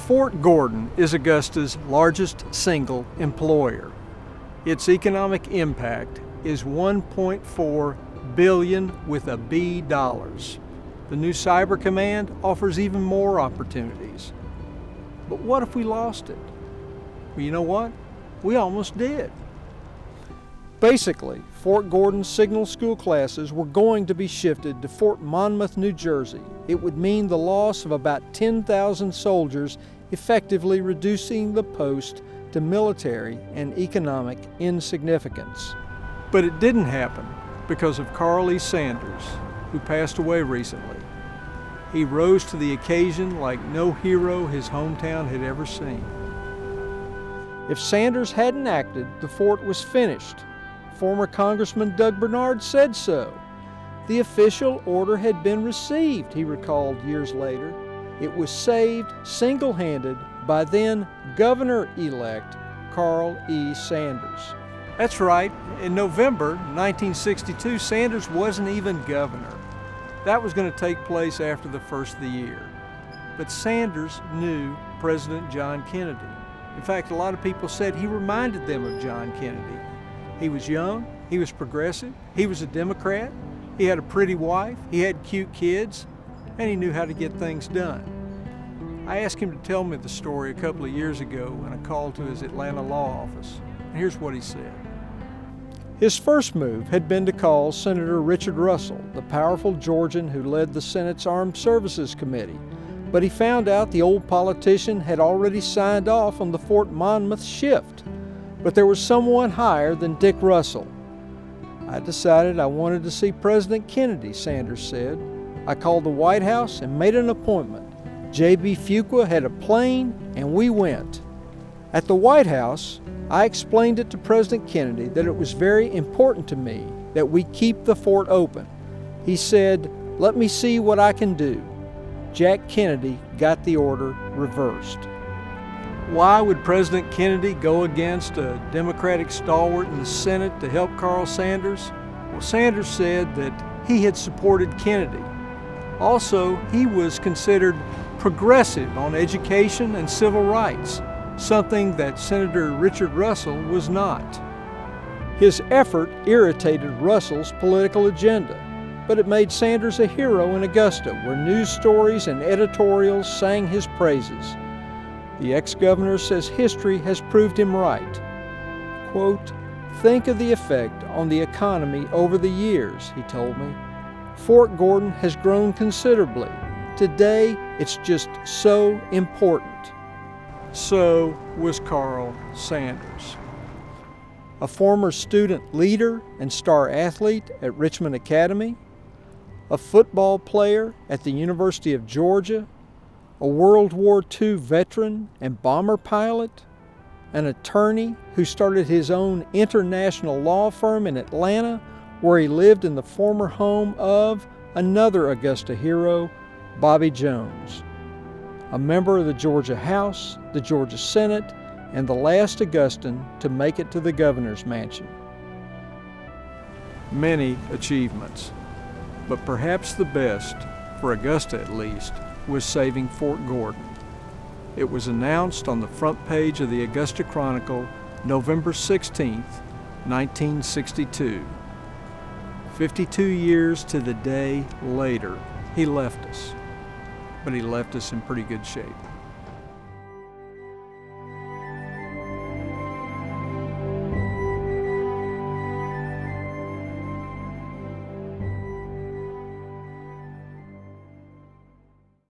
Fort Gordon is Augusta's largest single employer. Its economic impact is $1.4 billion with a B dollars. The new Cyber Command offers even more opportunities. But what if we lost it? Well, you know what? We almost did. Basically, Fort Gordon's signal school classes were going to be shifted to Fort Monmouth, New Jersey. It would mean the loss of about 10,000 soldiers, effectively reducing the post to military and economic insignificance. But it didn't happen because of Carl E. Sanders, who passed away recently. He rose to the occasion like no hero his hometown had ever seen. If Sanders hadn't acted, the fort was finished. Former Congressman Doug Bernard said so. The official order had been received, he recalled years later. It was saved single-handed by then Governor-elect Carl E. Sanders. That's right. In November 1962, Sanders wasn't even governor. That was going to take place after the first of the year. But Sanders knew President John Kennedy. In fact, a lot of people said he reminded them of John Kennedy. He was young, he was progressive, he was a Democrat, he had a pretty wife, he had cute kids, and he knew how to get things done. I asked him to tell me the story a couple of years ago when I called to his Atlanta law office, and here's what he said. His first move had been to call Senator Richard Russell, the powerful Georgian who led the Senate's Armed Services Committee, but he found out the old politician had already signed off on the Fort Monmouth shift. But there was someone higher than Dick Russell. I decided I wanted to see President Kennedy, Sanders said. I called the White House and made an appointment. J.B. Fuqua had a plane, and we went. At the White House, I explained it to President Kennedy that it was very important to me that we keep the fort open. He said, "Let me see what I can do." Jack Kennedy got the order reversed. Why would President Kennedy go against a Democratic stalwart in the Senate to help Carl Sanders? Well, Sanders said that he had supported Kennedy. Also, he was considered progressive on education and civil rights, something that Senator Richard Russell was not. His effort irritated Russell's political agenda, but it made Sanders a hero in Augusta, where news stories and editorials sang his praises. The ex-governor says history has proved him right. Quote, "Think of the effect on the economy over the years," he told me. "Fort Gordon has grown considerably. Today, it's just so important." So was Carl Sanders. A former student leader and star athlete at Richmond Academy, a football player at the University of Georgia, a World War II veteran and bomber pilot, an attorney who started his own international law firm in Atlanta, where he lived in the former home of another Augusta hero, Bobby Jones. A member of the Georgia House, the Georgia Senate, and the last Augustan to make it to the governor's mansion. Many achievements, but perhaps the best, for Augusta at least, was saving Fort Gordon. It was announced on the front page of the Augusta Chronicle November 16, 1962. 52 years to the day later, he left us. But he left us in pretty good shape.